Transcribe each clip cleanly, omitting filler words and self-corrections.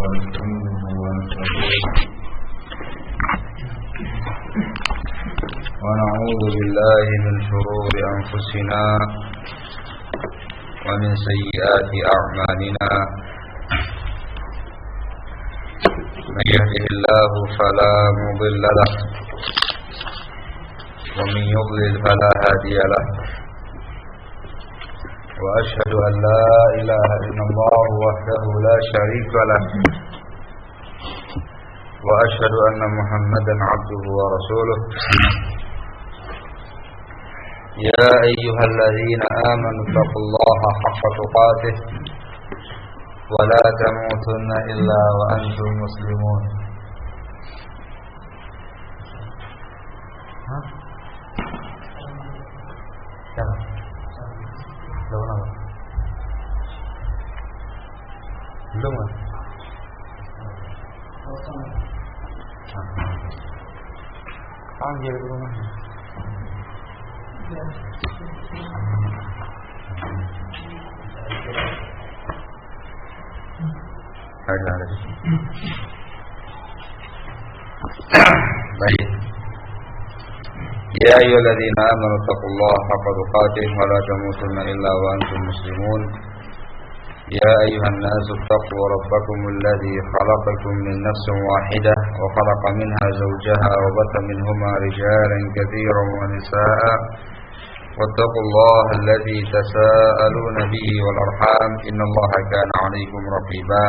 ونستعينه ونستغفره ونعوذ بالله من شرور أنفسنا ومن سيئات أعمالنا من يهده الله فلا مضل له ومن يضلل فلا هادي له وأشهد أن لا إله إلا الله وحده لا شريك له وأشهد أن محمدا عبده ورسوله يا أيها الذين آمنوا اتقوا الله حق تقاته ولا تموتن إلا وأنتم مسلمون belum panggil ke rumahnya ada baik ya ayyuhalladzina amanu taqullaha haqqa tuqatih wa la tamutunna illa wa antum muslimun يا أيها الناس اتقوا ربكم الذي خلقكم من نفس واحدة وخلق منها زوجها وبث منهما رجالا كثيرا ونساء واتقوا الله الذي تساءلون به والأرحام إن الله كان عليكم رقيبا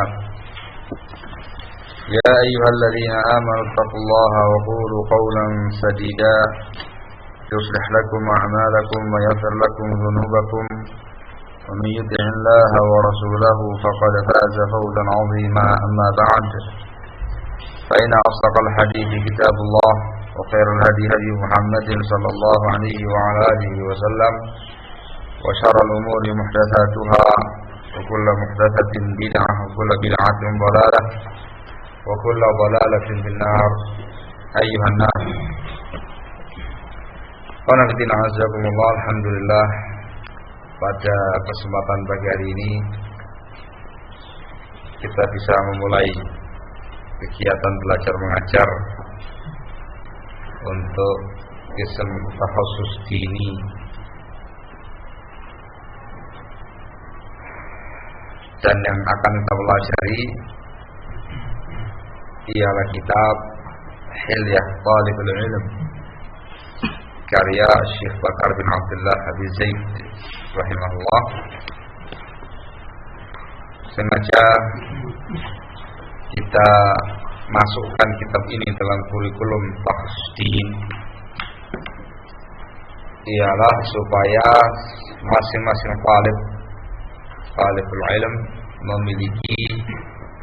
يا أيها الذين آمنوا اتقوا الله وقولوا قولا سديدا يصلح لكم أعمالكم ويغفر لكم ذنوبكم ومن يطع الله ورسوله فقد فاز فوزا عظيما أما بعد فإن أصدق الحديث كتاب الله وخير الهدي هدي محمد صلى الله عليه وعلى آله وسلم وشر الأمور محدثاتها وكل محدثة بدعة وكل بدعة ضلالة وكل ضلالة في النار أيها الناس ونفدنا عزكم الله الحمد لله. Pada kesempatan pagi hari ini kita bisa memulai kegiatan belajar mengajar untuk Qism Takhasus Dini dan yang akan kita pelajari ialah kitab Hilyah Talibul Ilm karya Syekh Bakar bin Abdullah Abi Zaid rahimahullah. Sengaja kita masukkan kitab ini dalam kurikulum Takhasus Din ialah supaya masing-masing talibul ilm memiliki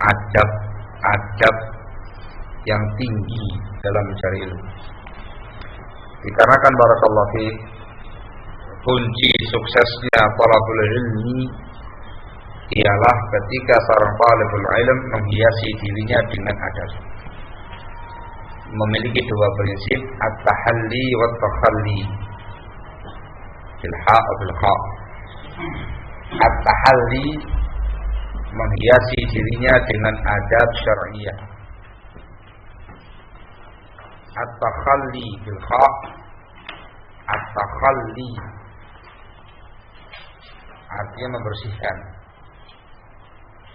adab yang tinggi dalam mencari ilmu. Dikarenakan barakallahu fi kunci suksesnya talabul ilmi ialah ketika seorang talibul ilm menghiasi dirinya dengan adab. Memiliki dua prinsip, at-tahalli wa at-takhalli. Bil ha' bil kha. At-tahalli menghiasi dirinya dengan adab syar'iyyah. At-takhalli bil kha. At-takhalli artinya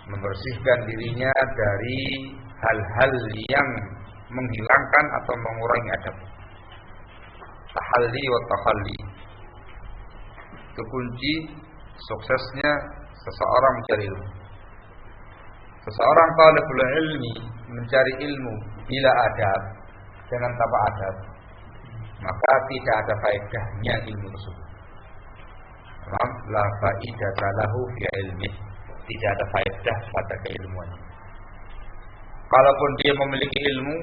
membersihkan dirinya dari hal-hal yang menghilangkan atau mengurangi adab. Tahalli wa takhalli itu kunci suksesnya seseorang mencari ilmu. Seseorang talibul ilmi mencari ilmu bila adab, dengan tanpa adab, maka tidak ada faedahnya ilmu tersebut. La faidata lahu fi ilmi, tidak ada faedah pada keilmuannya. Kalaupun dia memiliki ilmu,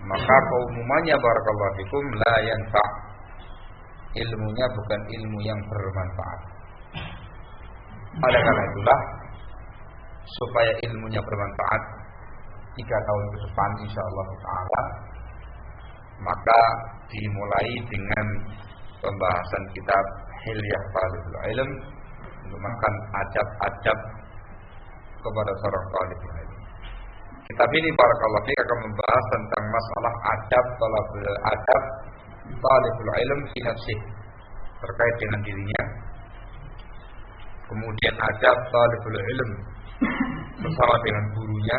maka keumumannya barakallahu fikum la yanfa. Ilmunya bukan ilmu yang bermanfaat. Oleh karena itulah supaya ilmunya bermanfaat 3 tahun ke depan insyaallah taala, maka dimulai dengan pembahasan kitab Hilyah Talibul Ilm untuk makan adab-adab kepada seorang talibul ilm. Kitab ini barakallahu fiik akan membahas tentang masalah adab talibul ilm fi nafsihi, terkait dengan dirinya. Kemudian adab talibul ilm bersama dengan gurunya,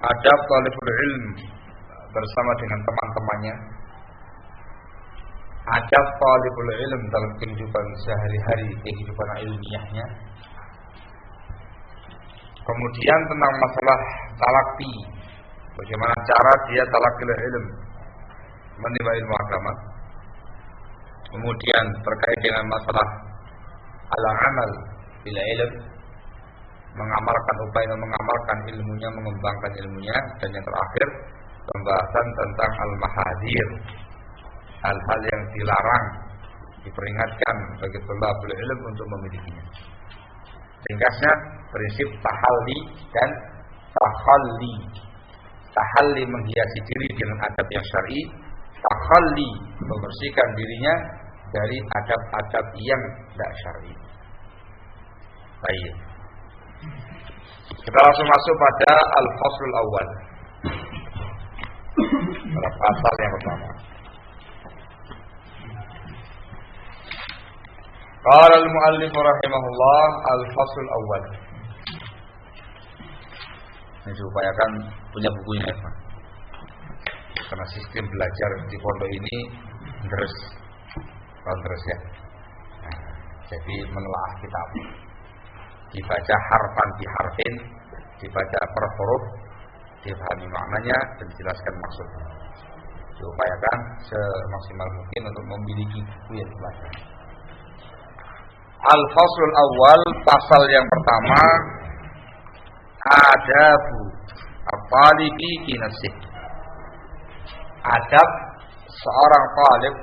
adab talibul ilm bersama dengan teman-temannya, adab talibul ilm dalam kehidupan sehari-hari, kehidupan ilmiahnya. Kemudian tentang masalah talaqi, bagaimana cara dia talaqil ilm, menimba ilmu agama. Kemudian terkait dengan masalah al-amal bil ilm, mengamalkan, upaya mengamalkan ilmunya, mengembangkan ilmunya. Dan yang terakhir pembahasan tentang al-mahadir, hal-hal yang dilarang, diperingatkan bagi thalabul ilm untuk memilikinya. Ringkasnya prinsip tahalli dan takhalli. Tahalli menghiasi diri dengan adab yang syar'i, takhalli membersihkan dirinya dari adab-adab yang tidak syar'i. Baik. Kita langsung masuk pada al-faslul awal. Pada pasal yang pertama. Qala al-muallif rahimahullah al-faslul awal. Ini diupayakan punya bukunya ya, Pak. Karena sistem belajar di pondok ini terus ya. Nah, jadi menelaah kitab, dibaca harfan bi harfin, dibaca per huruf, dipahami maknanya dan dijelaskan maksudnya. Diupayakan semaksimal mungkin untuk memiliki buku yang dipelajari. Al-faslul awal, pasal yang pertama, adabu at-talibi fi nafsihi. Adab seorang talib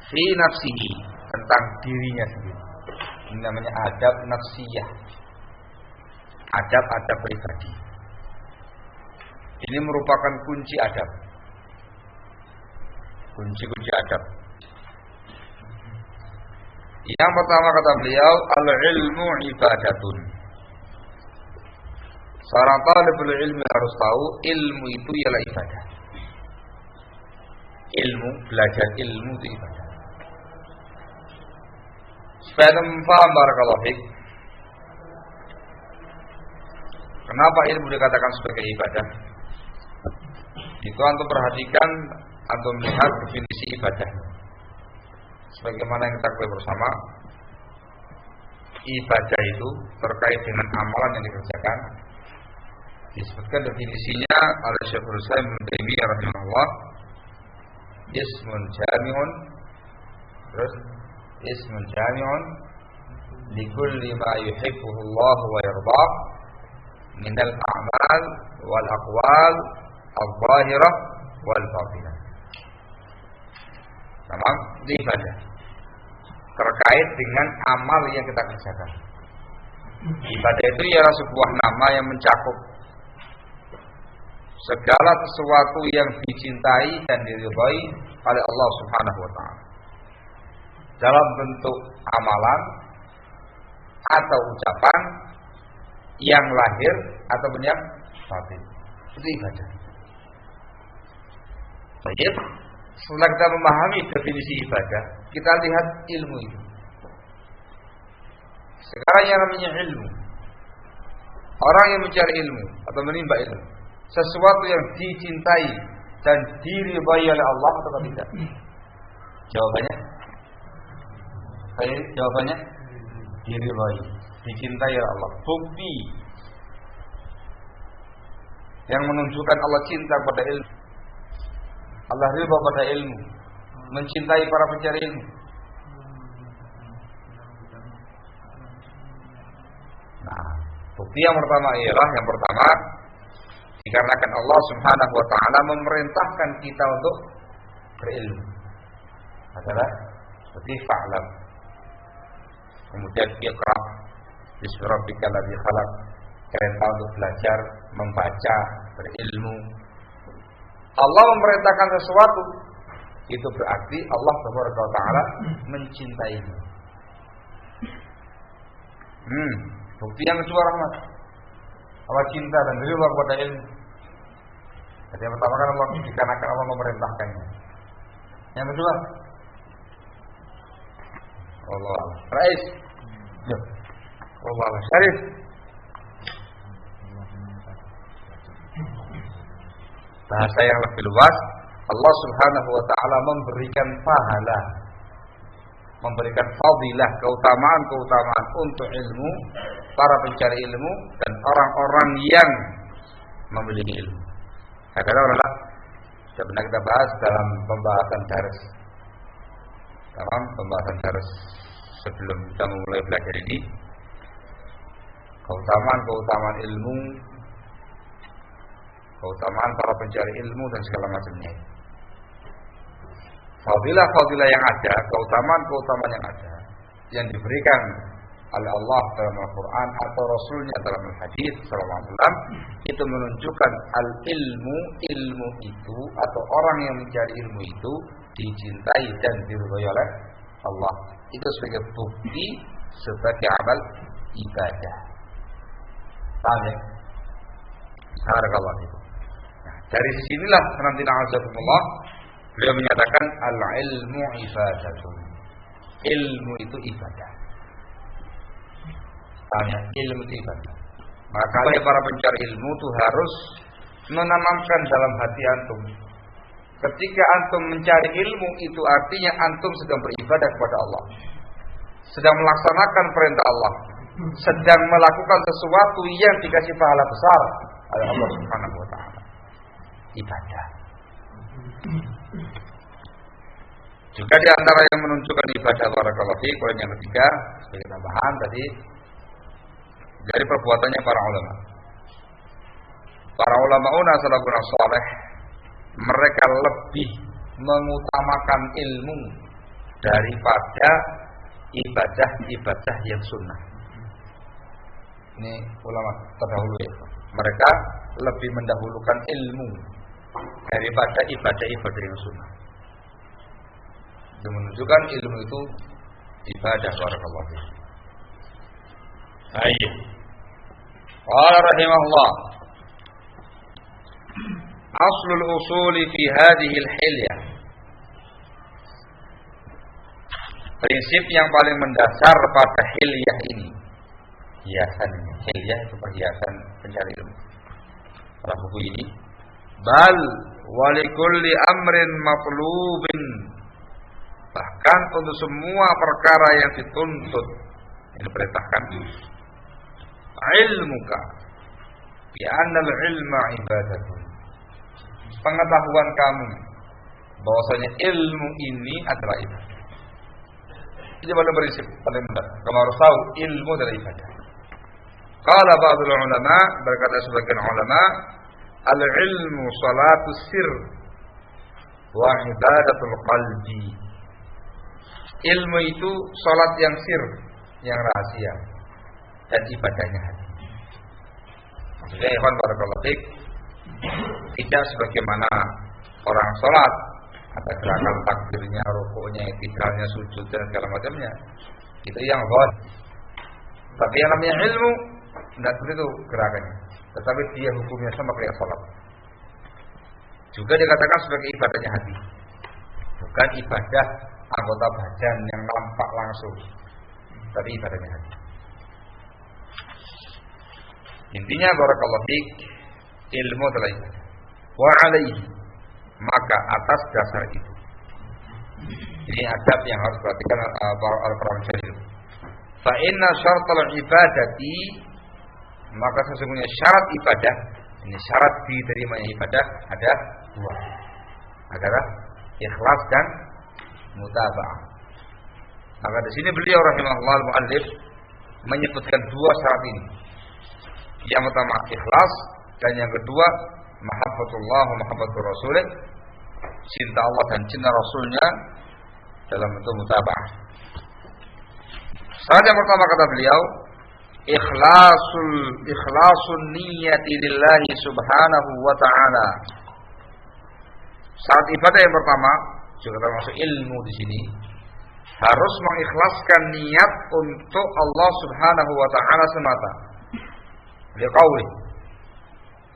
fi nafsihi, tentang dirinya sendiri. Ini namanya adab nafsiyah, adab-adab pribadi. Ini merupakan kunci adab, kunci-kunci adab. Yang pertama kata beliau, al-ilmu ibadatun. Seorang talibul ilmi harus tahu ilmu itu ialah ibadah. Ilmu, belajar ilmu itu ibadah. Supaya memaham barakallahu fiik, kenapa ilmu dikatakan sebagai ibadah? Itu antum perhatikan, antum lihat definisi ibadah. Sebagaimana yang kita ketahui bersama, ibadah itu terkait dengan amalan yang dikerjakan. Disebutkan definisinya oleh Syekhul Islam Ibnu Taimiyah rahimahullah, ismun jami'un, terus ismun jami'un likulli ma yuhibbuhu Allah wa yardah minal a'mal wal aqwal al-zahirah wal batinah. Memang ibadah terkait dengan amal yang kita kerjakan. Ibadah itu ialah sebuah nama yang mencakup segala sesuatu yang dicintai dan diridhai oleh Allah Subhanahu wa taala, dalam bentuk amalan atau ucapan yang lahir ataupun yang batin. Itu ibadah. Baik. Setelah kita memahami definisi ibadah, kita lihat ilmu itu. Sekarang yang namanya ilmu, orang yang mencari ilmu atau menimba ilmu, sesuatu yang dicintai dan diridhai oleh Allah atau tidak? Jawabannya? Jawabannya diridhai, dicintai oleh Allah. Bukti yang menunjukkan Allah cinta pada ilmu, Allah ridha pada ilmu, mencintai para pencari ilmu. Nah, bukti yang pertama ialah dikarenakan Allah Subhanahu wa taala memerintahkan kita untuk berilmu. Adalah seperti fa'lam. Kemudian iqra bismi rabbikal ladzi khalaq. Perintah untuk belajar, membaca, berilmu. Allah memerintahkan sesuatu, itu berarti Allah Subhanahu wa taala mencintaimu. Bukti yang kedua rahmat. Allah cinta dan ridha kepada ilmu. Jadi yang pertama kan Allah dikarenakan Allah memerintahkannya. Yang kedua, Allah Rais. Allah Syarif. Bahasa yang lebih luas, Allah Subhanahu wa taala memberikan pahala, memberikan fadilah, keutamaan untuk ilmu, para pencari ilmu dan orang-orang yang memiliki ilmu. Katakanlah sudah pernah kita bahas dalam pembahasan daras sebelum kita memulai belajar ini, keutamaan ilmu, keutamaan para pencari ilmu dan segala macamnya. Fadilah yang ada, keutamaan yang ada, yang diberikan oleh Allah dalam Al-Quran atau Rasulnya dalam Al-Hadis SAW, itu menunjukkan ilmu itu atau orang yang mencari ilmu itu dicintai dan diridhai oleh Allah. Itu sebagai bukti sebagai amal ibadah. Paham ya? Barakallahu fikum. Nah, dari sinilah nanti na'udzubillah beliau menyatakan al-ilmu ibadatun. Ilmu itu ibadah. Tanya, ilmu itu ibadah. Maka para pencari ilmu itu harus menanamkan dalam hati antum. Ketika antum mencari ilmu, itu artinya antum sedang beribadah kepada Allah, sedang melaksanakan perintah Allah, sedang melakukan sesuatu yang dikasih pahala besar oleh Allah Subhanahu wa taala. Ibadah. Juga di antara yang menunjukkan ibadah barakallahu fiik, poin yang ketiga sebagai tambahan tadi, dari perbuatannya para ulama. Para ulama salafun saleh, mereka lebih mengutamakan ilmu daripada ibadah yang sunnah. Ini ulama terdahulu ya. Mereka lebih mendahulukan ilmu daripada ibadah yang sunnah. Itu menunjukkan ilmu itu ibadah barakallahu fiik. Ayo. Qala rahimahullah, aslul usuli fi hadhihi al-hilyah. Prinsip yang paling mendasar pada hilyah ini, hiasan ini. Hilyah itu perhiasan pencari ilmu. Pada buku ini, bal walikulli amrin matlubin, bahkan untuk semua perkara yang dituntut, yang diperintahkan, ilmuka bi annal ilma ibadatun, pengetahuan kamu bahwasanya ilmu ini adalah ibadah. Ini pada prinsip paling mendasar. Kamu harus tahu ilmu adalah ibadah. Qala ba'dul ulama, berkata sebagian ulama, al-ilmu salatus sir wa ibadatul qalbi. Ilmu itu salat yang sir, yang rahasia, dan ibadahnya hati. Maksudnya ikhwan barakallahu fiik, tidak sebagaimana orang salat ada gerakan takbirnya, rukuknya, i'tidalnya, sujud dan segala macamnya. Itu yang zahir. Tapi yang namanya ilmu tidak seperti itu gerakannya, tetapi dia hukumnya sama kayak salat. Juga dikatakan sebagai ibadahnya hati, bukan ibadah anggota badan yang nampak langsung, tapi ibadahnya hati. Intinya barakallahu fiik, ilmu adalah ibadah. Wa alaihi, maka atas dasar itu, ini adab yang harus diperhatikan para pencari ilmu. Fa inna syartal ibadati, maka sesungguhnya syarat ibadah, ini syarat diterimanya ibadah ada dua, adalah ikhlas dan mutaba'ah. Maka di sini beliau rahimahullah al-muallif menyebutkan dua syarat ini. Yang pertama ikhlas, dan yang kedua mahabbatullah wa mahabbatur rasulih, cinta Allah dan cinta Rasulnya dalam bentuk mutaba'ah. Syarat yang pertama kata beliau, ikhlasun niyyati lillahi subhanahu wa ta'ala. Syarat ibadah yang pertama juga termasuk ilmu di sini, harus mengikhlaskan niat untuk Allah Subhanahu wa taala semata. Liqauli,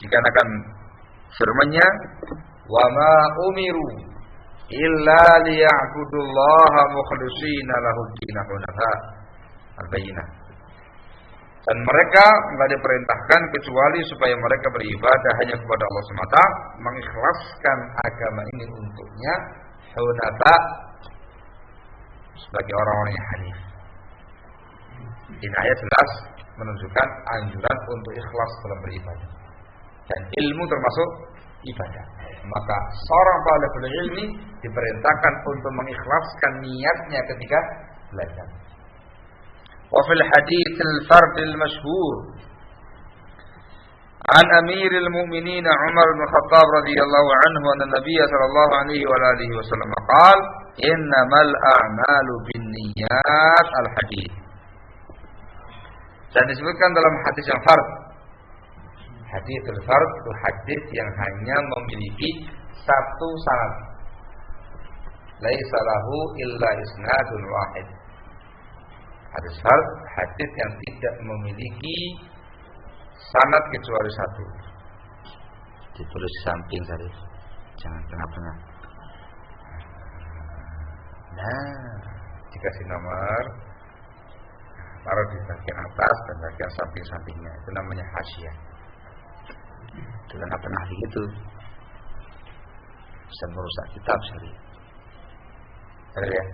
Dikarenakan firman-Nya, "Wa ma umiru illa liya'budullaha mukhlishina lahud-din hunafa." Al-Bayyinah. Dan mereka enggak diperintahkan kecuali supaya mereka beribadah hanya kepada Allah semata, mengikhlaskan agama ini untuknya, hunafa, sebagai orang-orang yang hanif. Ini ayat jelas menunjukkan anjuran untuk ikhlas dalam beribadah. Dan ilmu termasuk ibadah. Maka seorang talibul ilmi diperintahkan untuk mengikhlaskan niatnya ketika belajar. Wa fil hadits al-fard al-mashhur an Amiril Mu'minin Umar bin Khattab radhiyallahu anhu anna Nabiy sallallahu alaihi wa alihi wasallam qala innamal a'malu binniyat al-hadits. Dan disebutkan dalam hadis yang fard. Hadis al-fard itu hadis yang hanya memiliki satu sanad. Laisa lahu illa isnadun wahid. Hadis fard, hadis yang tidak memiliki sanad kecuali satu. Ditulis di samping tadi. Jangan tengah-tengah. Nah, dikasih nomor, taruh di bagian atas dan bagian samping-sampingnya. Itu namanya hasyiah. Tengah-tengah gitu. Bisa merusak kitab sekali. Betul ya?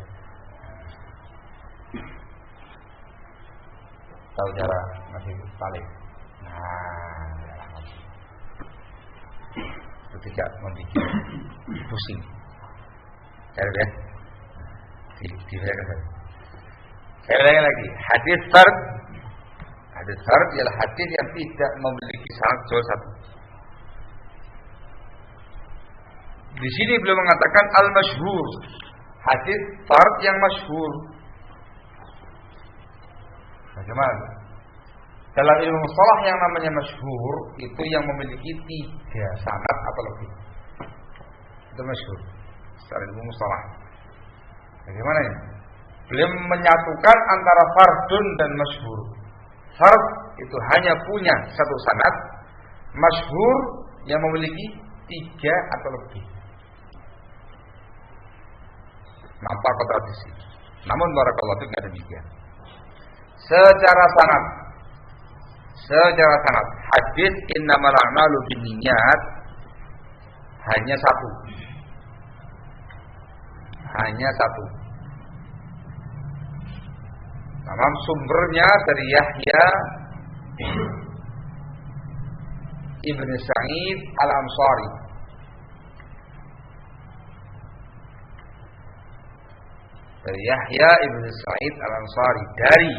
Tahu cara masih balik. Nah, itu tidak membuat pusing. Betul ya? Saya ulangi lagi. Hadis fard. Hadis fard ialah hadis yang tidak memiliki sanad kecuali satu. Di sini beliau mengatakan al-masyhur. Hadis fard yang masyhur. Bagaimana? Dalam ilmu mustalah yang namanya masyhur itu yang memiliki 3 sanad atau lebih. Itu masyhur. Secara ilmu mustalah. Bagaimana ini? Beliau menyatukan antara fardun dan masyhur. Fard itu hanya punya satu sanad, masyhur yang memiliki 3 atau lebih. Nampak kontradiksi. Namun barakallahu fiik enggak demikian. Secara sanad hadis innamal a'malu binniyat hanya satu. Tamam, sumbernya dari Yahya Ibn Sa'id Al-Ansari. Dari Yahya Ibn Sa'id Al-Ansari dari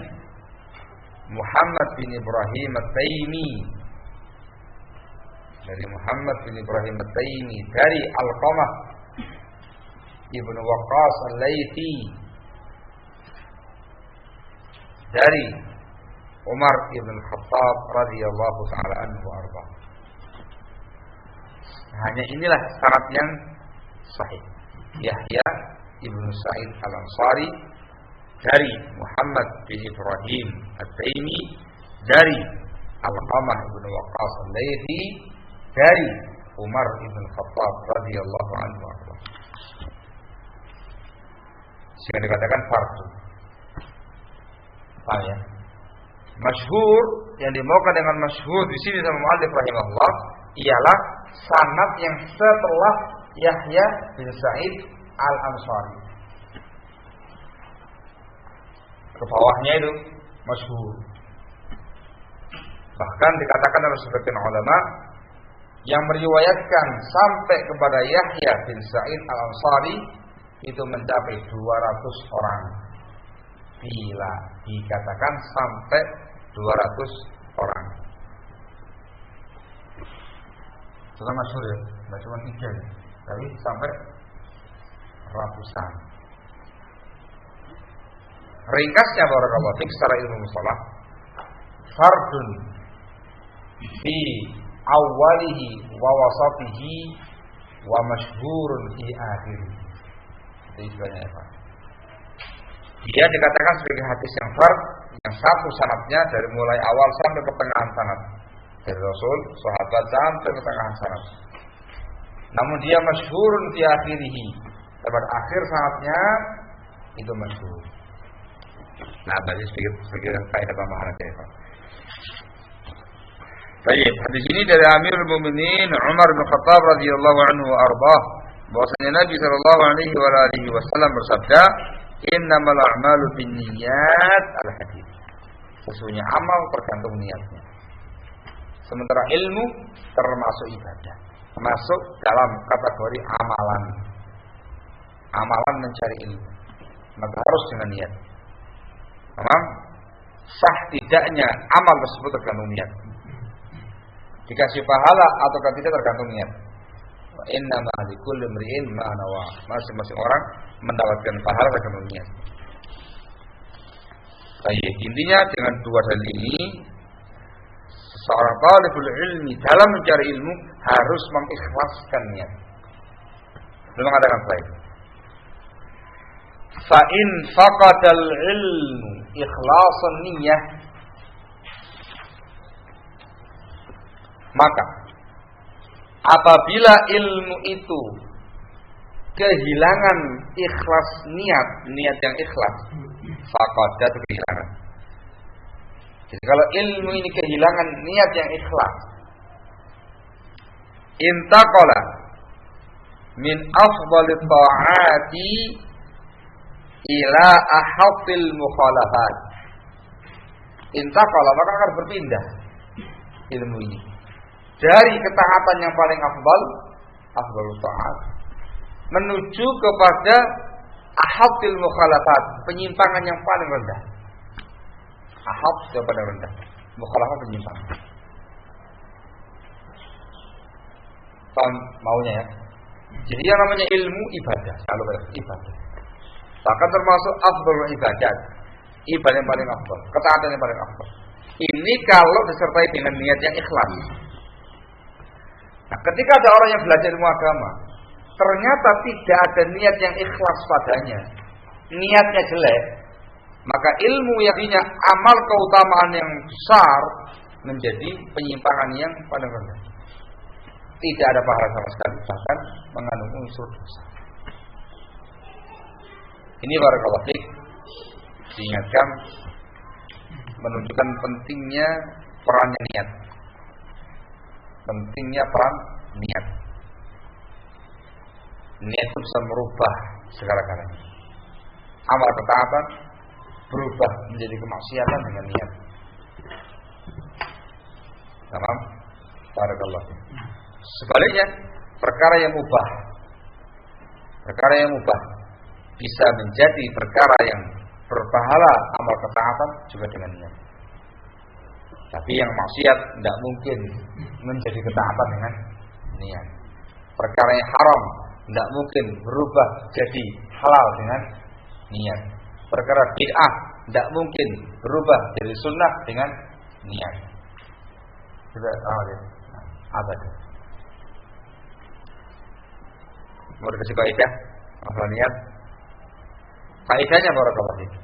Muhammad bin Ibrahim At-Taimi. Dari Muhammad bin Ibrahim At-Taimi dari Alqamah Ibn Waqqas Al-Laythi dari Umar ibn Khattab radhiyallahu taala anhu arba. Hanya inilah sanad yang sahih. Yahya ibn Sa'id Al-Ansari dari Muhammad bin Ibrahim At-Taimi dari Alqamah ibn Waqqas Al-Laythi dari Umar ibn Khattab radhiyallahu anhu arba. Sehingga dikatakan fardhu. Paham ya? Masyhur yang dimaukan dengan masyhur di sini sama muallif rahimahullah ialah sanad yang setelah Yahya bin Sa'id Al-Ansari. Ke bawahnya itu masyhur. Bahkan dikatakan oleh sebagian ulama yang meriwayatkan sampai kepada Yahya bin Sa'id Al-Ansari itu mencapai 200 orang. Bila dikatakan sampai 200 orang. Sudah masyhur ya, tidak cuma 3 ya, tapi sampai ratusan. Ringkasnya barakallahu fiik secara ilmu mustalah, fardun fi awwalihi wa wasatihi wa masyhurun fi akhirih. Itu istilahnya Pak. Dia dikatakan sebagai hadis yang fard, yang satu sanadnya dari mulai awal sampai pertengahan sanad. dari Rasul, sahabat sampai ke tengah sanad. Namun dia masyhurun fi akhirih. Pada akhir saatnya itu masyhur. Nah, tadi sedikit kaidah tambahan aja ya, Pak. Baik, hadis ini dari Amirul Mukminin Umar bin Khattab radhiyallahu anhu wa ardhah, bahwasanya Nabi sallallahu alaihi wasallam bersabda, "Innamal a'malu binniyat," al-hadis. Sesungguhnya amal tergantung niatnya. Sementara ilmu termasuk ibadah, masuk dalam kategori amalan. Amalan mencari ilmu, maka harus dengan niat. Paham? Sah tidaknya amal tersebut tergantung niat. Dikasih pahala atau tidak tergantung niat. Wa inna ma likulli imri'in ma nawa. Masing-masing orang mendapatkan pahala tergantung niat. Baik, intinya dengan dua dalil ini seorang talibul ilmi dalam mencari ilmu harus mengikhlaskan niat. Belum mengatakan baik. Fa in faqadal ilmu ikhlasan niyyah, maka apabila ilmu itu kehilangan ikhlas niat yang ikhlas, faqadat kehilangan. Jadi kalau ilmu ini kehilangan niat yang ikhlas, intaqala min afdhalit ta'ati ila ahafil mukhalafat. Intaqala, maka akan berpindah ilmu ini dari ketaatan yang paling afdhalut ta'at, menuju kepada ahafil mukhalafat, penyimpangan yang paling rendah. Ahaf yang paling rendah, mukhalafat penyimpangan. Paham maunya ya? Jadi yang namanya ilmu ibadah, kalau ibadah. Bahkan termasuk afdhalul ibadat, ibadah yang paling afdal, ketaatan yang paling afdal. Ini kalau disertai dengan niat yang ikhlas. Nah, ketika ada orang yang belajar ilmu agama, ternyata tidak ada niat yang ikhlas padanya, niatnya jelek, maka ilmu yakinya amal keutamaan yang besar menjadi penyimpangan yang paling rendah. Tidak ada pahala sama sekali, bahkan mengandung unsur dosa. Ini barakallahu fiik, diingatkan, menunjukkan pentingnya perannya niat. Pentingnya peran niat. Niat itu bisa merubah segala-galanya. Amal ketaatan berubah menjadi kemaksiatan dengan niat. Paham? Barakallahu fiik. Sebaliknya, perkara yang mubah bisa menjadi perkara yang berpahala amal ketaatan juga dengan niat. Tapi yang maksiat tidak mungkin menjadi ketaatan dengan niat. Perkara yang haram tidak mungkin berubah jadi halal dengan niat. Perkara bid'ah tidak mungkin berubah jadi sunnah dengan niat. Sudah abadi. Mau dikasih kaidah masalah niat. Kaidahnya barakallahu fiik.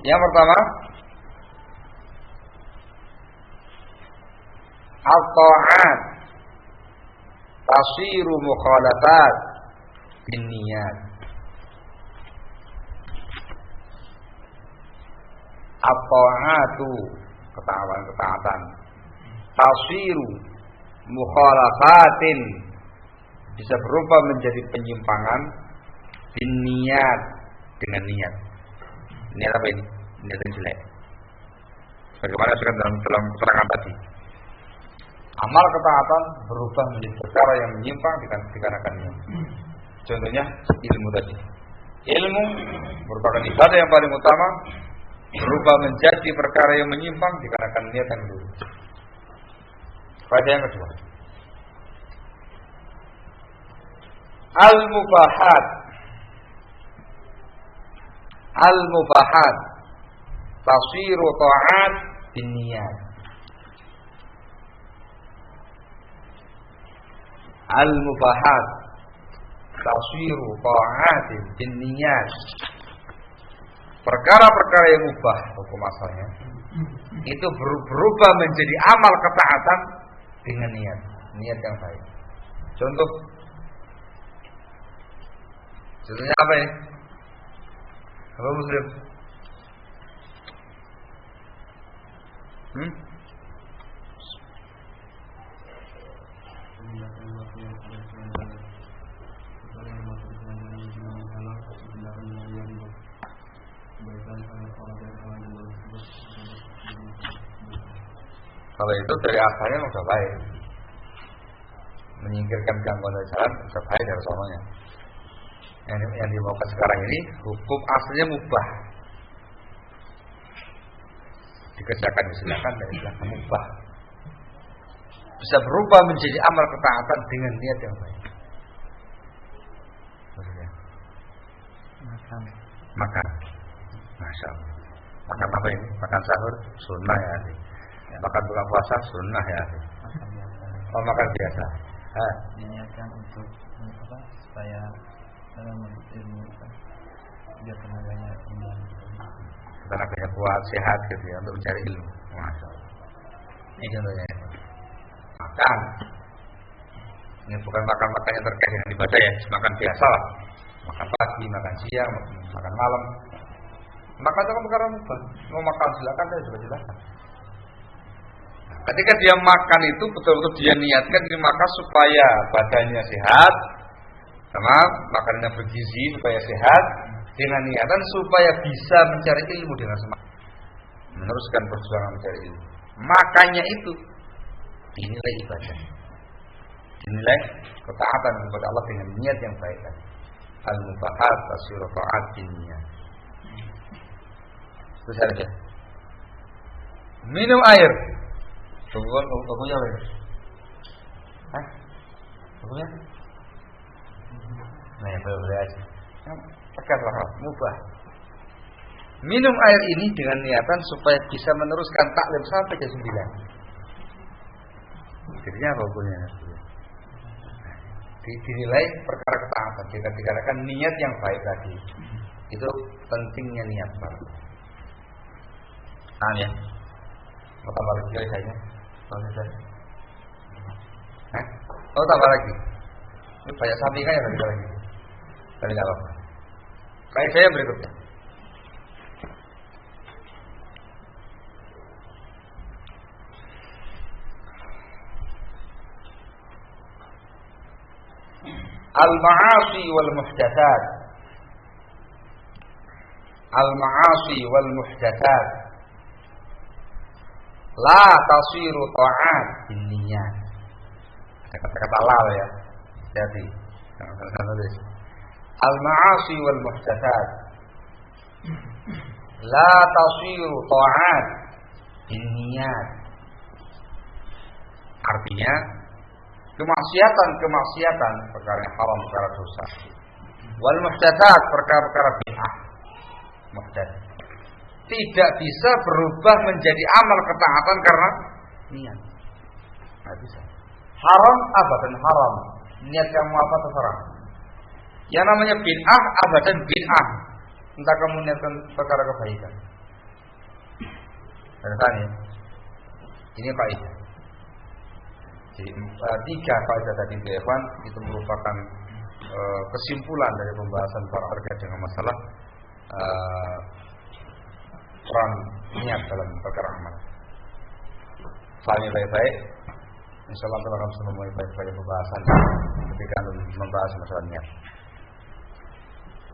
Yang pertama, at-ta'at tasiru mukhalafat bin niyat. At-ta'atu, ketaatan, tasiru mukhalafatin, bisa berubah menjadi penyimpangan bin niyat, dengan niat. Niat apa ini? Niat yang jelek. Bagaimana dalam keterangan tadi, amal ketaatan berubah menjadi perkara yang menyimpang dikarenakan niat. Contohnya ilmu tadi. Ilmu merupakan ibadah yang paling utama, berubah menjadi perkara yang menyimpang dikarenakan niat yang dulu. Pada yang kedua, al-mubahat tasiru ta'at bin niyat. Al-mubahat, taswiru ta'atin bin niyat. Perkara-perkara yang mubah hukum asalnya itu berubah menjadi amal ketaatan dengan niat yang baik. Contohnya apa ya? Apa Muslim? Kalau itu dari asalnya sudah baik, menyingkirkan gangguan dari jalan sudah baik dari sononya. Yang dimaukan sekarang ini hukum aslinya mubah, dikerjakan silakan dan silakan mubah, bisa berubah menjadi amal ketaatan dengan niat yang baik. Makan, masya Allah. Makan apa ini? Makan sahur sunnah ya. Makan buka puasa sunnah ya. Oh, makan biasa. Niatkan untuk apa? Supaya menuntut ilmu biar tenaganya kembali. Tenaganya kuat, sehat gitu ya untuk mencari ilmu. Masya Allah. Ini contohnya. Makan. Ini bukan makan yang terkait dengan ibadah ya, makan biasa lah. Makan pagi, makan siang, makan malam. Maka itu kan perkara mubah. Mau makan silakan, saya juga silakan. Ketika dia makan itu betul-betul dia niatkan dia makan supaya badannya sehat, sama makanannya bergizi supaya sehat, dengan niatan supaya bisa mencari ilmu dengan semangat, meneruskan perjuangan mencari ilmu. Makannya itu dinilai ibadah, dinilai ketaatan kepada Allah dengan niat yang baik tadi. Al-mubahat tasyiru ta'at binniyat. Itu saja. Minum air. Bagunya apa ya? Bagunya? Nah ya boleh aja. Tegaklah mubah. Minum air ini dengan niatan supaya bisa meneruskan taklim sampai ke 9. Jadinya apa hukumnya? Dinilai perkara ketaatan. Jika dikatakan niat yang baik tadi, itu pentingnya niat banget. Ya. Mau tambah lagi kayaknya? Oh tambah lagi. Ini banyak sampingannya tadi lagi. Tapi nggak apa-apa. Kayak saya berikutnya. Al-ma'asi wal muhdatsat. Al-ma'asi wal muhdatsat la tasiru ta'at binniyat. Ada kata-kata la ya. Jadi al-ma'asi wal muhdatsat la tasiru ta'at binniyat. Artinya kemaksiatan perkara yang haram, perkara dosa. Wal muhdatsat perkara-perkara bid'ah. Muhdatsat tidak bisa berubah menjadi amal ketaatan karena niat. Tidak bisa. Haram abadan haram. Niat kamu apa terserah. Yang namanya bid'ah abadan bid'ah. Entah kamu niatkan perkara kebaikan. Tanya. Ini kaidah. Jadi 3 kaidah tadi itu Ikhwan, itu merupakan kesimpulan dari pembahasan para terkait dengan masalah peran niat dalam perkara amal. Soalnya baik-baik, insyaallah kita akan memulai baik-baik pembahasan ketika membahas masalah niat.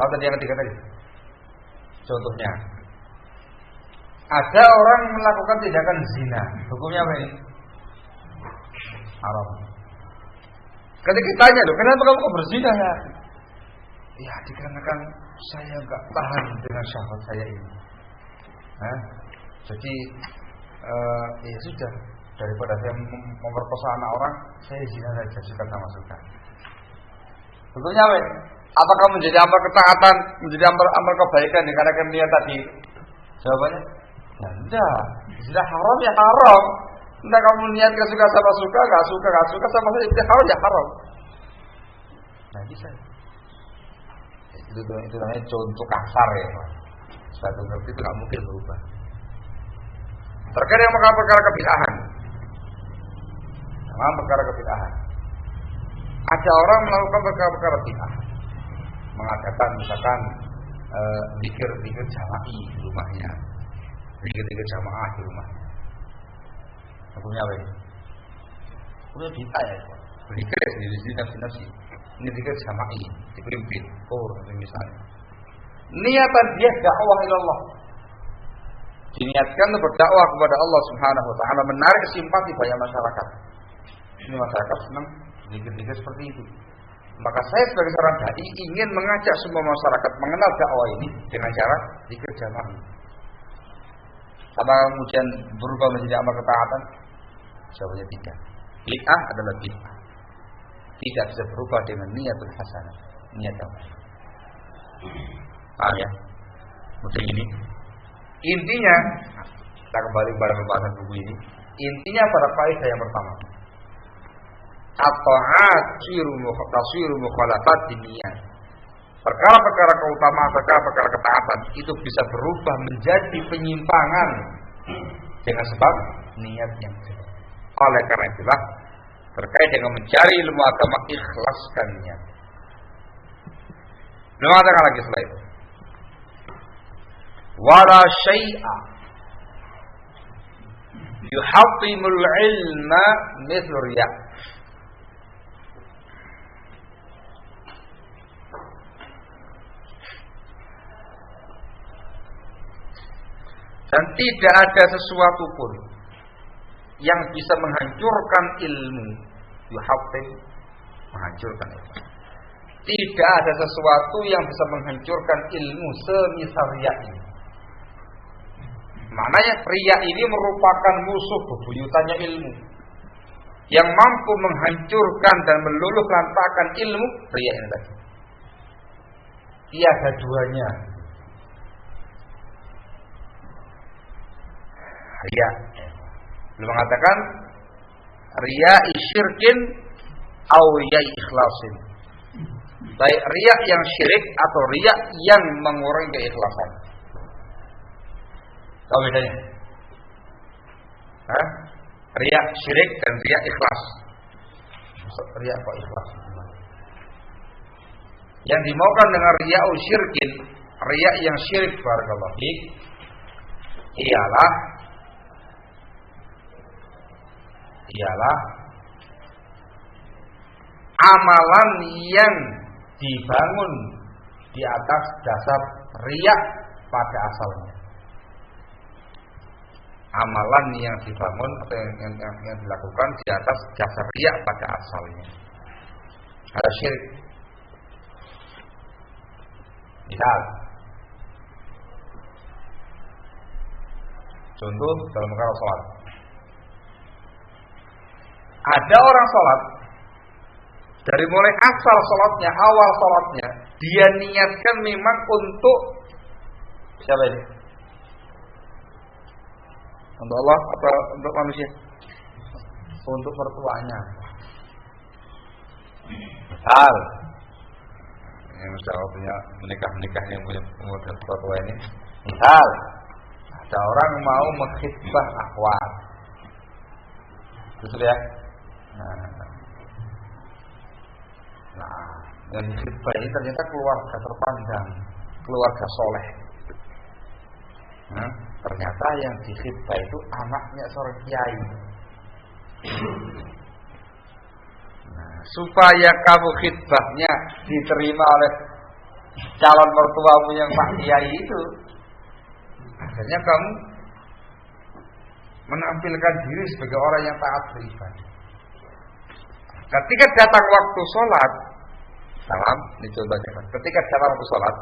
Apa tadi yang ketiga tadi? Contohnya, ada orang melakukan tindakan zina, hukumnya apa ini? Haram. Ketika ditanya, loh, kenapa kamu kok berzina ya? Ya, dikarenakan saya enggak tahan dengan syahwat saya ini. Jadi ya sudah, daripada saya memperkosa anak orang, saya zina saja, suka. Tentunya apa? Apakah menjadi amal ketaatan, menjadi amal kebaikan dikarenakan niat tadi? Jawabannya, ya enggak. Zina haram ya haram. Entah kamu niat suka sama suka, gak suka sama saya, itu haram ya haram. Nah bisa. Itu namanya contoh kasar ya. Satu ngerti itu nggak mungkin berubah. Terkait dengan perkara kebid'ahan. Sama perkara kebid'ahan. Ada orang melakukan perkara bid'ah. Mengadakan misalkan zikir-zikir jamaah di rumahnya. Zikir-zikir jamaah di rumahnya. Hukumnya apa ini? Udah bid'ah ya. Zikir sendiri nafsi. Ini zikir jamaah dipimpin. Misalnya. Niatan dia dakwah ilallah. Diniatkan untuk berdakwah kepada Allah Subhanahu wa taala, menarik simpati banyak masyarakat. Ini masyarakat senang zikir-zikir seperti itu. Maka saya sebagai seorang dai ingin mengajak semua masyarakat mengenal dakwah ini dengan cara zikir jamaah. Apa kemudian berubah menjadi amal ketaatan? Jawabannya tidak. Bid'ah adalah bid'ah. Tidak bisa berubah dengan niatul hasanah, niat yang baik. Paham ya? Mungkin ini. Intinya, kita kembali pada pembahasan buku ini. Intinya pada kaidah yang pertama. At-ta'at taswiru mukhalafat diniyat. Perkara-perkara keutamaan, perkara-perkara ketaatan itu bisa berubah menjadi penyimpangan dengan sebab niat yang jelek. Oleh karena itulah terkait dengan mencari ilmu agama, ikhlaskan niat. Belum mengatakan lagi setelah itu. Wala syai'a yuhattimul ilma mithlu riya. Dan tidak ada sesuatu pun yang bisa menghancurkan ilmu. Yuhattim, menghancurkan ilmu. Tidak ada sesuatu yang bisa menghancurkan ilmu semisal riya ini. Maknanya riya ini merupakan musuh bebuyutannya ilmu. Yang mampu menghancurkan dan meluluh lantakkan ilmu, riya ini tadi. Tiada duanya. Riya. Belum mengatakan riya syirkin au riya ikhlasin. Baik riya yang syirik atau riya yang mengurangi keikhlasan. Tahu bedanya? Riya syirik dan riya ikhlas. Maksud riya kok ikhlas? Yang dimaukan dengan riya syirkin, riya yang syirik barakallahu fiik, ialah amalan yang dibangun di atas dasar riya pada asalnya. Amalan yang dibangun atau yang dilakukan di atas dasar riya pada asalnya. Ada syirik. Misal, contoh dalam perkara sholat. Ada orang sholat, dari mulai asal sholatnya, awal sholatnya, dia niatkan memang untuk siapa ini? Untuk Allah atau untuk manusia? Untuk mertuanya. Misal, yang misalnya punya menikah yang punya umur tua ini. Misal, ada orang mau mengkhitbah akhwat, betul ya? Nah, yang khitbah ini ternyata keluarga terpandang, keluarga soleh. Ternyata yang dikhitbah itu anaknya seorang kiai. Nah, supaya kamu khitbahnya diterima oleh calon mertuamu yang Pak Kiai itu, akhirnya kamu menampilkan diri sebagai orang yang taat beribadah. Ketika datang waktu sholat, salam, ini contohnya. Ketika datang waktu sholat,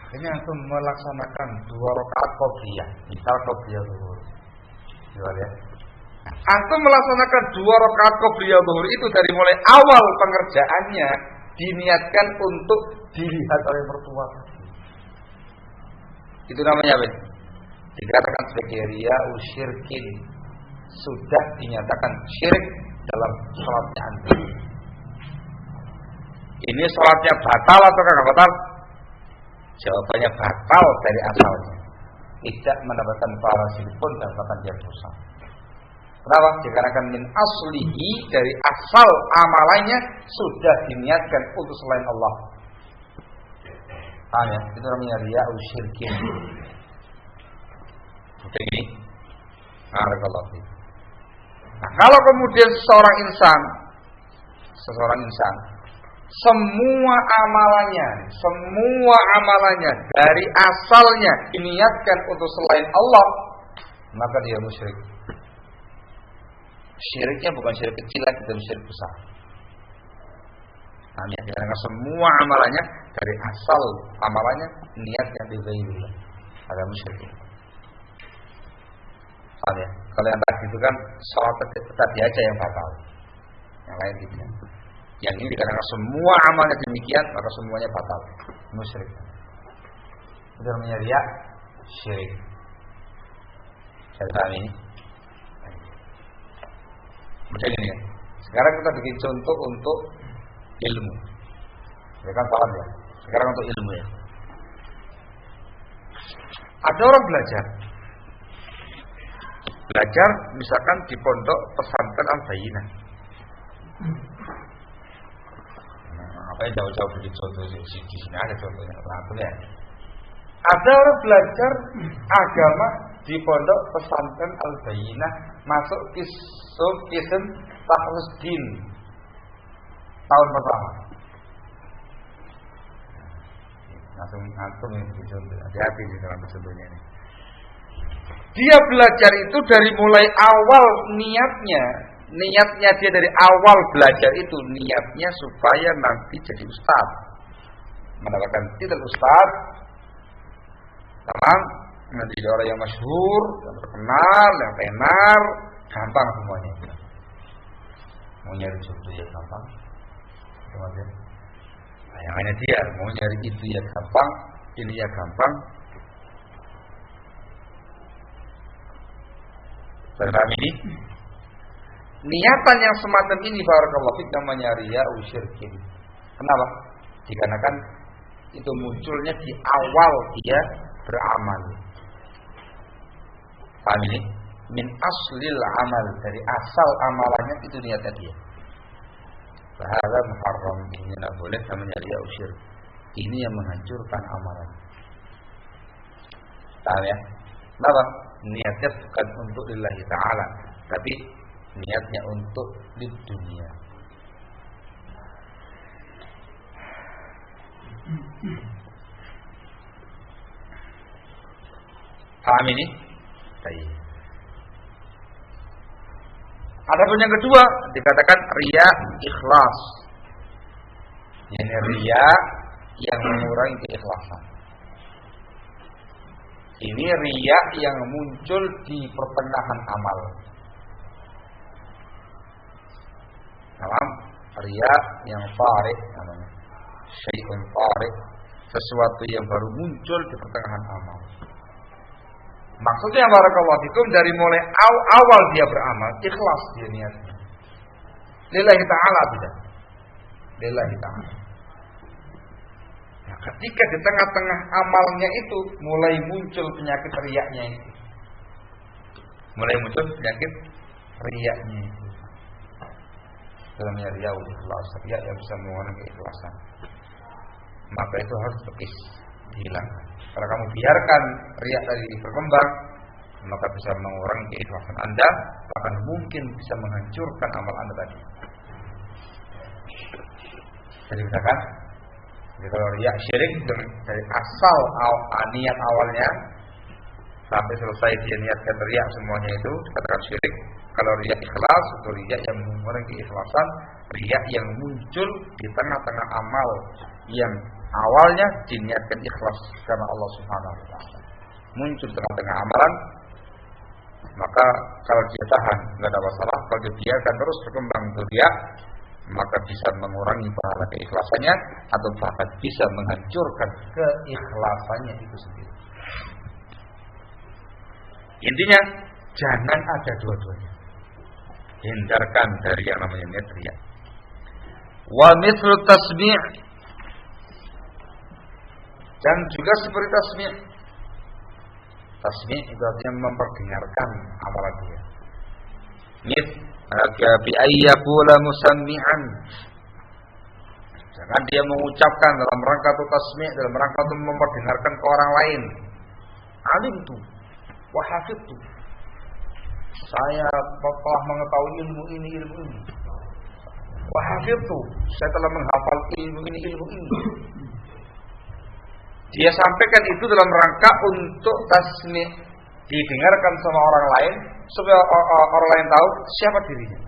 akhirnya antum melaksanakan 2 rakaat qobliyah, misal qobliyah zuhur. Ya. Antum melaksanakan 2 rakaat qobliyah zuhur itu dari mulai awal pengerjaannya diniatkan untuk dilihat oleh mertua. Itu namanya apa? Dikatakan sebagai riya syirkin. Sudah dinyatakan syirik dalam sholatnya antum. Ini sholatnya batal atau tidak batal? Jawabannya batal dari asalnya. Tidak mendapatkan pahala sedikit pun dan bahkan dia dosa. Kenapa? Dikarenakan min aslihi, dari asal amalannya sudah diniatkan untuk selain Allah. Paham ya? Itu namanya riya'u syirkin. Seperti ini. Nah, kalau kemudian seseorang insan semua amalannya dari asalnya diniatkan untuk selain Allah, maka dia musyrik. Syiriknya bukan syirik kecil lagi, tapi syirik besar. Hanya karena semua amalannya dari asal amalannya niatnya di ghairillah, ada musyrik. Paham ya? Kalau yang tadi itu kan salat tadi aja yang batal, yang lain tidak. Yang ini karena semua amalnya demikian, maka semuanya batal, musyrik. Itu namanya riya, syirik. Saya paham ini. Macam ini ya. Sekarang kita bikin contoh untuk ilmu. Ya kan paham ya? Sekarang untuk ilmu ya. Ada orang belajar misalkan di pondok pesantren Al-Bayyinah. Apa yang jauh-jauh bikin contoh di sini ada contohnya. Langsung ya. Ada orang belajar agama di pondok pesantren Al-Bayyinah, masuk kism Tahrusdin tahun pertama. Langsung ini contoh. Hati-hati di dalam contohnya ini. Dia belajar itu dari mulai awal niatnya dia dari awal belajar itu niatnya supaya nanti jadi ustaz, mendapatkan titel ustaz, tamam, nanti jadi orang yang masyhur, yang terkenal, yang tenar, gampang semuanya. Mau nyari jodoh ya gampang, kemudian bayangannya dia mau nyari itu ya gampang, ini ya gampang. Paham ini? Niatan yang semacam ini barakallahu fik namanya riya'u syirkin. Kenapa? Dikarenakan itu munculnya di awal dia beramal. Paham ini? Min aslil amal, dari asal amalannya itu niatnya dia. Bahaya muharram, ini tidak boleh, namanya riya'u syirk. Ini yang menghancurkan amalan. Paham ya? Kenapa? Niatnya bukan untuk lillahi ta'ala, tapi niatnya untuk di dunia. Paham ini? Baik. Adapun yang kedua dikatakan riya ikhlas. Ini riya yang mengurangi keikhlasan. Ini riya yang muncul di pertengahan amal. Paham? Riya yang farid namanya. Syai'un farid, sesuatu yang baru muncul di pertengahan amal. Maksudnya barakallahu fikum dari mulai awal dia beramal ikhlas dia niatnya. Lillahi ta'ala tidak. Lillahi ta'ala. Nah, ketika di tengah-tengah amalnya itu mulai muncul penyakit riyaknya itu. Mulai muncul penyakit riyaknya itu. Dalamnya riya ikhlas, riya yang bisa mengurangi keikhlasan. Maka itu harus dihilangkan. Kalau kamu biarkan riya tadi berkembang, maka bisa mengurangi keikhlasan Anda, bahkan mungkin bisa menghancurkan amal Anda tadi. Jadi misalkan, kalau riya syirik dari asal niat awalnya sampai selesai dia niatkan riya semuanya itu dikatakan syirik. Kalau riya ikhlas itu riya yang mengurangi keikhlasan, riya yang muncul di tengah-tengah amal yang awalnya diniatkan ikhlas karena Allah Subhanahu wa taala. Muncul tengah-tengah amalan, maka kalau dia tahan enggak ada masalah. Kalau dia biarkan terus berkembang riya, maka bisa mengurangi pahala keikhlasannya atau bahkan bisa menghancurkan keikhlasannya itu sendiri. Intinya jangan ada dua-duanya. Hindarkan dari yang namanya niat riya. Wa mithlu tasmi', dan juga seperti tasmi'. Tasmi' itu artinya memperdengarkan amalan dia. Maka bi ayyaqula musammi'an, jangan dia mengucapkan dalam rangka itu tasmi', dalam rangka itu memperdengarkan ke orang lain. Alimtu wa hafidtu, saya telah mengetahui ilmu ini. Wa hafidtu, saya telah menghafal ilmu ini. Dia sampaikan itu dalam rangka untuk tasmi', didengarkan sama orang lain supaya orang lain tahu siapa dirinya.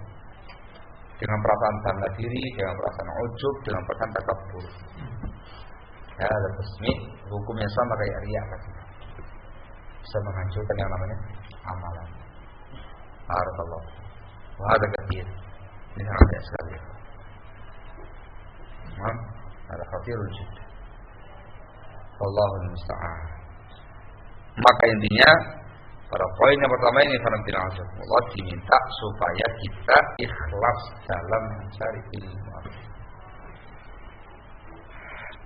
Dengan perasaan bangga diri, dengan perasaan ujub, dengan perasaan takabbur. Ya, ada tasmi', hukumnya sama kayak riya tadi. Bisa menghancurkan yang namanya amalan. Barakallah. Wah, ada kathir. Ini sangat sekali. Ada khatirul jiddah. Wallahul musta'an. Maka intinya pada poin yang pertama ini Allah diminta supaya kita ikhlas dalam mencari ilmu.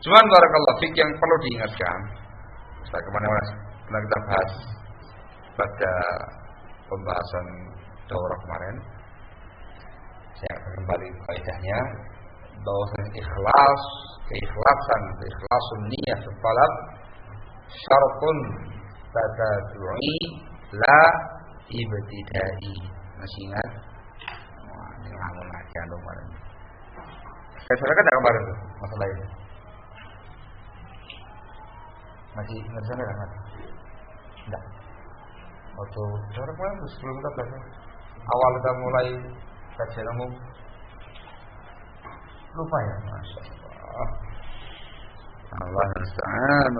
Cuman barakallahu fik yang perlu diingatkan, setelah kemana-mana pernah kita bahas pada pembahasan daurah kemarin, saya akan kembali kaidahnya bahwa ikhlas, keikhlasun niat talab syartun tatabu'i la ibtidai. Masih ingat? Wah, ini ngamun aja kemarin. Saya sampaikan tak kemarin tuh masalah ini. Masih ingat sana kan? Enggak. Waktu saudara kemarin sebelum kita belajar, awal kita mulai kajian umum, lupa ya, masya Allah. Allah musta'an.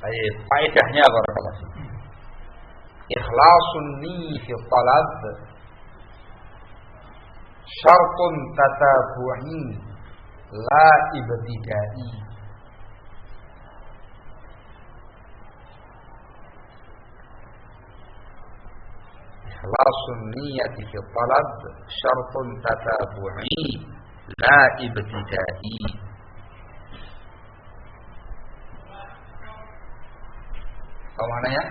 Baik, faedahnya barakallahu fiik. Ikhlasun ni fi talab syartun tatabu'i la ibtidai. Ikhlasun niyati fi talab syartun tatabu'i la ibtidai. Apa maknanya?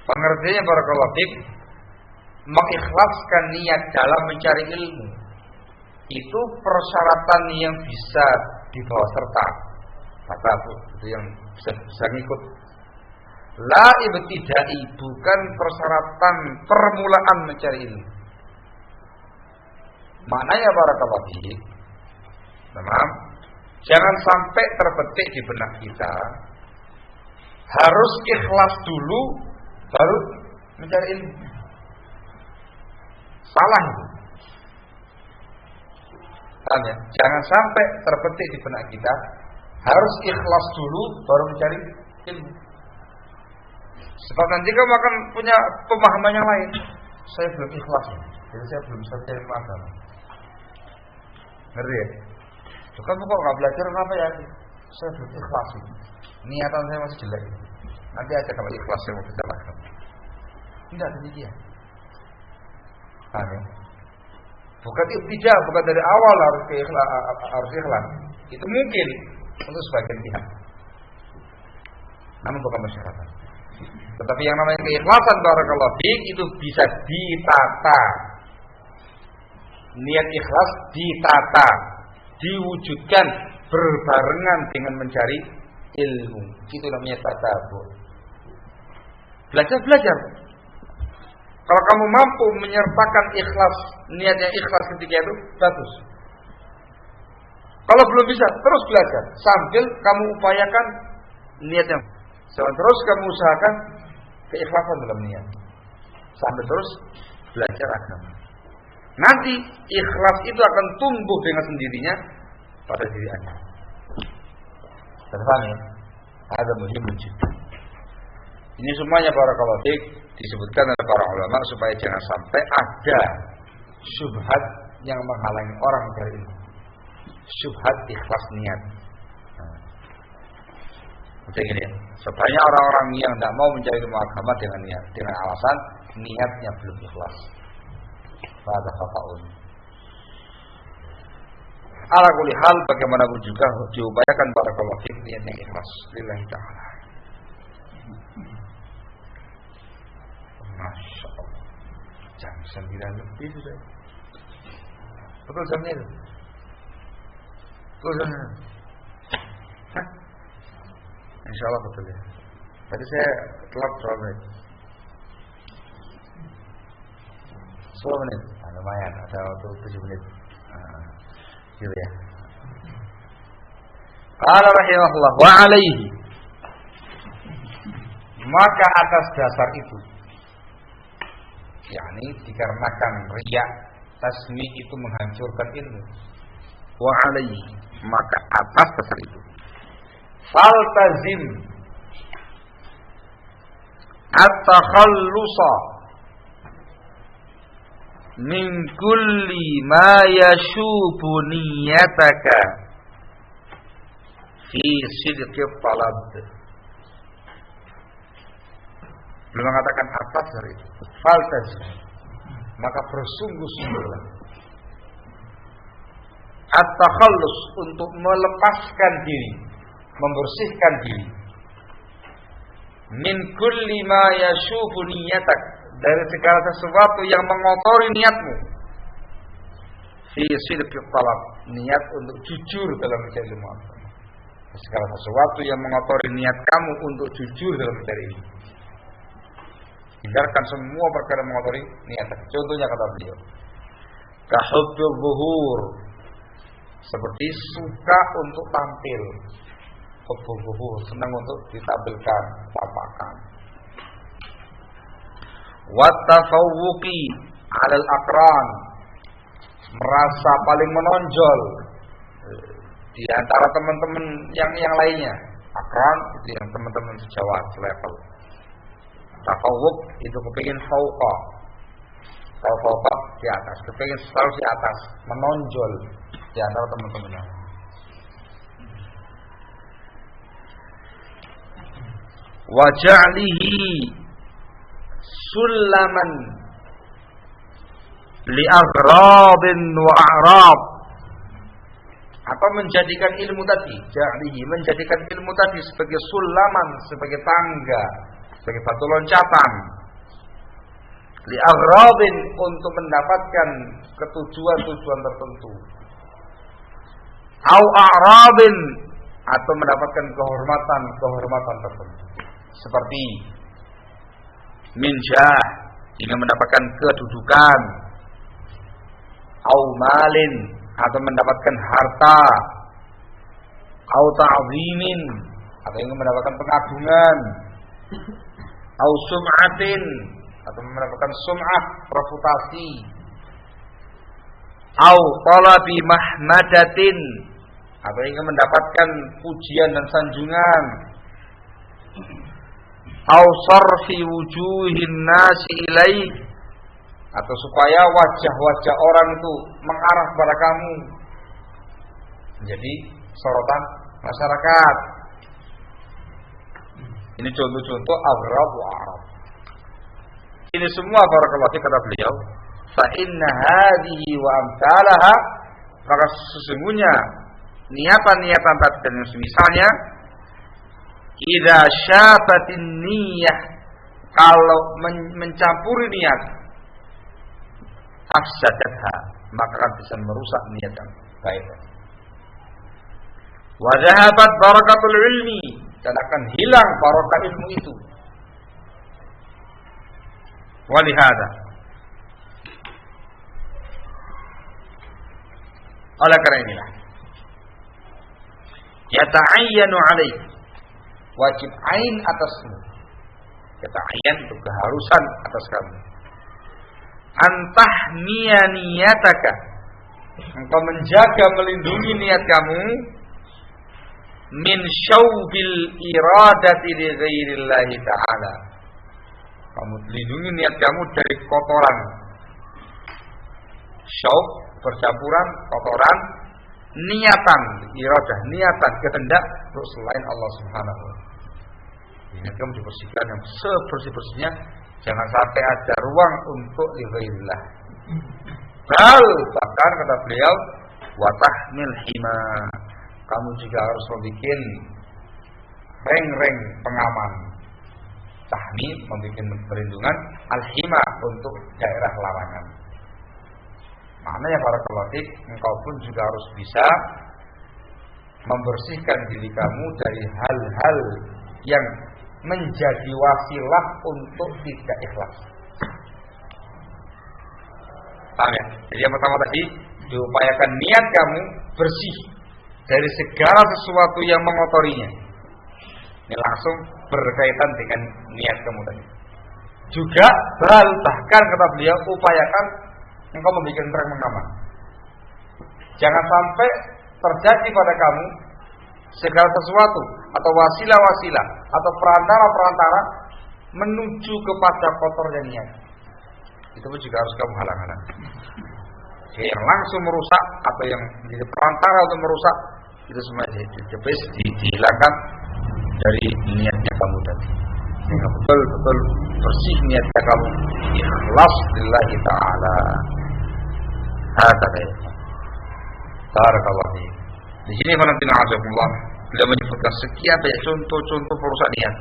Pengertiannya barakallahu fiik, mengikhlaskan niat dalam mencari ilmu itu persyaratan yang bisa dibawa serta. Kata itu yang bisa ngikut. La ibtidai, bukan persyaratan permulaan mencari ilmu. Maknanya barakallahu fiik, jangan sampai terbetik di benak kita harus ikhlas dulu baru mencari ilmu. Salah itu. Paham ya? Jangan sampai terbetik di benak kita harus ikhlas dulu baru mencari ilmu. Sebab nanti kamu akan punya pemahaman yang lain. Saya belum ikhlas ya, jadi saya belum bisa mencari ilmu agama. Ngerti ya? Kamu kok nggak belajar kenapa ya? Saya belum ikhlas ini. Niatan saya masih jelek. Nanti aja kalau ikhlas saya mau belajar agama. Tidak demikian. Paham ya? Bukan ibtidah, bukan dari awal harus ikhlas. Itu mungkin untuk sebagian pihak, namun bukan masyarakat. Tetapi yang namanya keikhlasan barakallahu fiik itu bisa ditata. Niat ikhlas ditata, diwujudkan berbarengan dengan mencari ilmu. Itu namanya tadabbur. Belajar. Kalau kamu mampu menyertakan ikhlas, niat yang ikhlas ketika itu, bagus. Kalau belum bisa, terus belajar sambil kamu upayakan niat yang terus kamu usahakan keikhlasan dalam niat sambil terus belajar agama. Nanti ikhlas itu akan tumbuh dengan sendirinya pada diri Anda. Terpahami? Ada muhim juga. Ini semuanya barakallahu fiik disebutkan oleh para ulama supaya jangan sampai ada syubhat yang menghalangi orang dari ilmu. Syubhat ikhlas niat. Begini ya. Sebanyak orang-orang yang tidak mau mencari ilmu agama dengan alasan niatnya belum ikhlas. Pada fafaun. Ala kulli hal bagaimanapun juga diupayakan barakallahu fiik niat yang ikhlas lillahi ta'ala. Masya Allah. Jam 9 lebih sudah. Betul jamnya itu? Betul jamnya? Hah? Insya Allah betul ya. Tadi saya telat berapa menit? 10 menit. Lumayan, ada waktu 7 menit. Gitu ya. Qala rahimahullah wa alaihi. Maka atas dasar itu, yakni dikarenakan riya, tasmi itu menghancurkan ilmu. Wa alaihi, maka atas dasar itu, faltazim at-takhallusa min kulli ma yashubu niyataka fi sidqi talab. Belum mengatakan atas dari itu. Faltazim, maka bersungguh-sungguhlah at-takhallus, untuk melepaskan diri, membersihkan diri, min kulli ma yashubu niyatak, dari segala sesuatu yang mengotori niatmu, fi sidqi talab, niat untuk jujur dalam mencari ilmu agama. Segala sesuatu yang mengotori niat kamu untuk jujur dalam mencari ilmu, hindarkan semua perkara mengotori niat. Contohnya kata beliau, kahubbil zuhur, seperti suka untuk tampil, hubbul zuhur, senang untuk ditampilkan, tampakkan. Wattafawuqi 'alal aqran, merasa paling menonjol di antara teman-teman yang lainnya. Aqran itu yang teman-teman sejawat, selevel. Tafawuq itu kepingin fauqa, kalau fauqa di atas, kepingin selalu di atas, menonjol di antara teman-teman. Wa ja'lihi sulaman li aghrabin wa a'rab, atau menjadikan ilmu tadi, ja'lihi, menjadikan ilmu tadi sebagai sulaman, sebagai tangga, sebagai batu loncatan, li aghrabin, untuk mendapatkan ketujuan-tujuan tertentu, au a'rabin, atau mendapatkan kehormatan tertentu, seperti minjah, ingin mendapatkan kedudukan, au malin, atau mendapatkan harta, au ta'zimin, atau ingin mendapatkan pengagungan, au sum'atin, atau mendapatkan sum'ah, reputasi, au talabi mahmadatin, atau ingin mendapatkan pujian dan sanjungan, au sarfi wujuhin nasi ilaih, atau supaya wajah-wajah orang itu mengarah kepada kamu, menjadi sorotan masyarakat. Ini contoh-contoh aghrab wa a'rab. Ini semua barakallahu fiik, kata beliau, fa inna hadhihi wa amsalaha, maka sesungguhnya niatan-niatan tadi dan semisalnya, idza syafatin niyyah, kalau mencampuri niat, afsadatha, maka akan bisa merusak niat yang baik. Wa dhahabat barakatul ilmi, dan akan hilang barokah ilmu itu. Walihada, oleh karena inilah, yata'ayyanu alaih, wajib ain atasmu, yata'ayyan itu keharusan atas kamu, antahmiya niyataka, engkau menjaga, melindungi niat kamu, min syaubil iradati li ghairillahi ta'ala, kamu lindungi niat kamu dari kotoran syaub, percampuran kotoran, niatan, iradah, niatan, kehendak untuk selain Allah Subhanahu wa ta'ala. Niat kamu dibersihkan yang sebersih-bersihnya, jangan sampai ada ruang untuk li ghairillah. Bahkan kata beliau, wa tahmil hima. Kamu juga harus membuat reng-reng pengaman. Tahmi membuat perlindungan, al-hima untuk daerah larangan. Maknanya barakallahu fiik, engkau pun juga harus bisa membersihkan diri kamu dari hal-hal yang menjadi wasilah untuk tidak ikhlas. Paham ya? Jadi yang pertama tadi, diupayakan niat kamu bersih dari segala sesuatu yang mengotorinya. Ini langsung berkaitan dengan niat kamu tadi. Juga bahkan kata beliau, upayakan engkau membuat terang mengaman. Jangan sampai terjadi pada kamu segala sesuatu atau wasilah-wasilah atau perantara-perantara menuju kepada kotornya niat. Itu pun juga harus kamu halang-halang. Yang langsung merusak atau yang menjadi perantara untuk merusak, itu semua dihilangkan dari niatnya kamu tadi. Sehingga betul-betul bersih niatnya kamu, ikhlas lillahi ta'ala. Hada ya. Barakallahu fiik. Di sini Fanatina Azamullah beliau menyebutkan sekian banyak contoh-contoh perusak niat.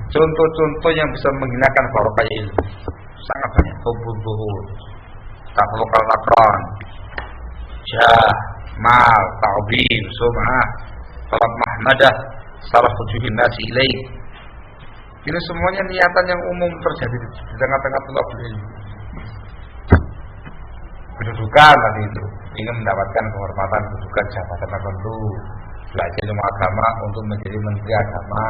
Contoh-contoh yang bisa menghinakan barokah ilmu. Sangat banyak. Hubbul zuhur, tafawuqal aqran, jah, mal, ta'zim, sum'ah, talab mahmadah, saraf wujuhin nasi ilaih. Ini semuanya niatan yang umum terjadi di tengah-tengah thalabul ilmi. Kedudukan tadi itu, ingin mendapatkan kehormatan, kedudukan jabatan tertentu, belajar ilmu agama untuk menjadi menteri agama,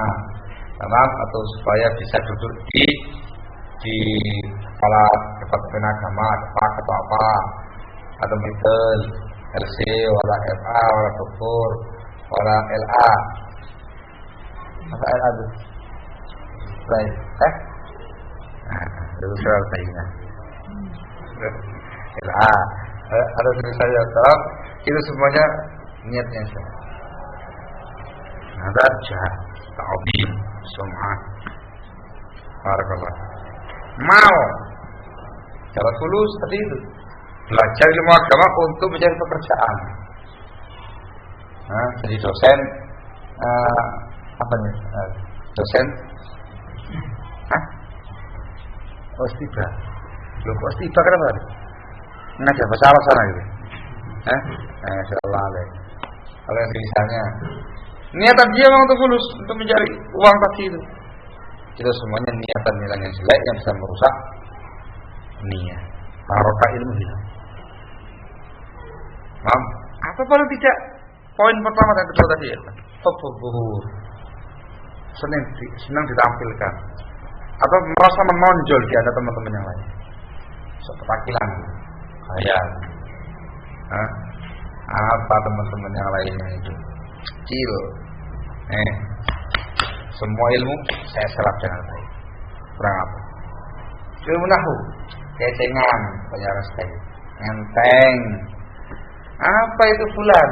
atau supaya bisa duduk di kepala departemen agama, atau apa, atau middle, LC, wala FA, wala doktor, wala LA, apa LA itu? Baik, itu soal tanya. LA, ada tulis saya tahu, itu semuanya niatnya sama. Ada jah, ta'zim, sum'ah, barakallah. Mau cara tulus seperti itu, belajar ilmu agama untuk mencari pekerjaan. Jadi dosen, apa nih? Dosen, ostiba. Loh, ostiba kenapa? Ngajar bahasa Arab sana gitu. Masyaallah. Kalau yang misalnya niatan dia memang untuk fulus, untuk mencari uang tadi itu. Itu semuanya niatan-niatan yang jelek yang bisa merusak niat. Barokah ilmu hilang. Paham? Atau paling tidak poin pertama dan kedua tadi ya. Hubbul senang ditampilkan. Atau merasa menonjol di antara teman-teman yang lain. Sepertakilan. Kayak apa teman-teman yang lainnya itu kecil. Semua ilmu saya serap dengan baik. Kurang apa? Ilmu nahwu, kecengan, penjara saya, enteng. Apa itu fulan?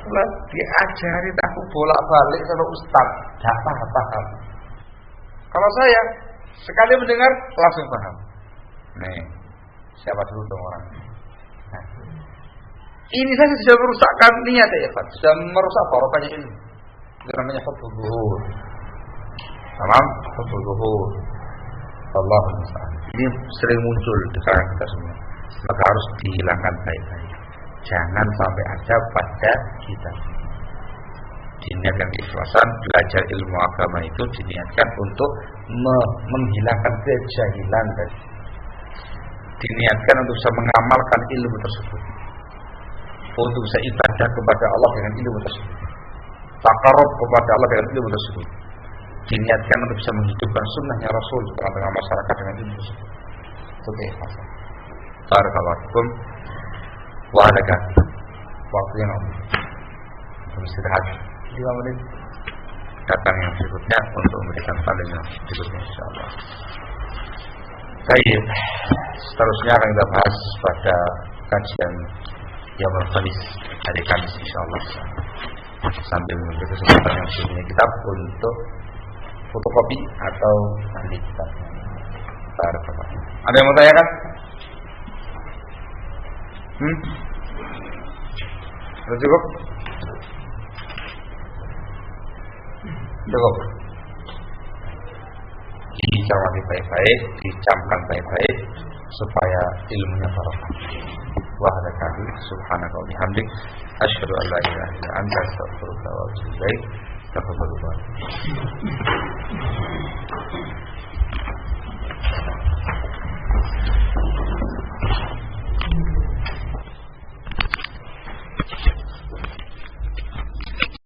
Fulan diajari nahwu bolak-balik sama ustaz, tidak paham. Kalau saya sekali mendengar langsung paham. Siapa dulu dong orang? Ini saja sudah merusakkan niat ya Pak, sudah merusak barokahnya ini. Itu namanya hubbul zuhur. Paham? Hubbul zuhur. Allahu musta'an. Ini sering muncul di kalangan kita semua. Maka harus dihilangkan baik-baik. Jangan sampai ada pada kita. Diniatkan keikhlasan, belajar ilmu agama itu diniatkan untuk menghilangkan kejahilan dan diniatkan untuk bisa mengamalkan ilmu tersebut, untuk bisa ibadah kepada Allah dengan ilmu tersebut, takarrub kepada Allah dengan ilmu tersebut, diniatkan untuk bisa menghidupkan sunnahnya Rasul di tengah-tengah masyarakat dengan ilmu tersebut. Itu keikhlasan. Barakallahu fikum. Wa alakan waktu yang istirahat 5 menit. Datang yang berikutnya untuk memberikan saling yang berikutnya insyaallah. Baik, seterusnya akan kita bahas pada kajian yang berbaris hari Kamis insyaallah. Sambil menunggu kesempatan yang punya kitab untuk fotokopi atau ahli kitab. Ada yang mau tanyakan? Sudah cukup? Cukup. Dicermati baik-baik, dicamkan baik-baik supaya ilmunya barokah. Wa hadakallahu subhanaka wa bihamdik asyhadu an la ilaha illa anta astaghfiruka wa atubu ilaik. Tafadhal.